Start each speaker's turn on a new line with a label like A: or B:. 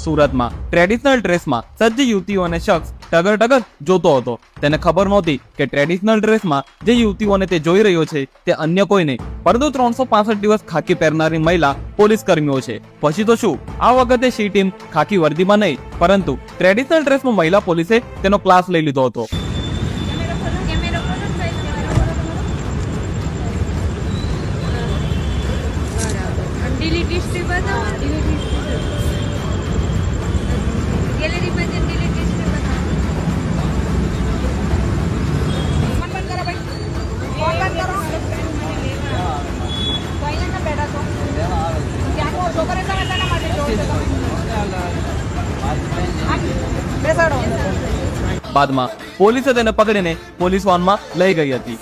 A: સુરતમાં ટ્રેડિશનલ ડ્રેસમાં સજ્જ યુવતીઓને શખ્સ ટગર જોતો હતો. તેને ખબર નહોતી કે ટ્રેડિશનલ ડ્રેસમાં જે યુવતીઓને તે જોઈ રહ્યો છે તે અન્ય કોઈ નહીં પરંતુ 365 દિવસ ખાકી પહેરનારી મહિલા પોલીસ કર્મીઓ છે. પછી તો શું, આ વખતે સી ટીમ ખાકી વર્દીમાં નહીં પરંતુ ટ્રેડિશનલ ડ્રેસમાં મહિલા પોલીસે તેનો ક્લાસ લઈ લીધો હતો. બાદમાં પોલીસે તેને પકડીને પોલીસ વાનમાં લઈ ગઈ હતી.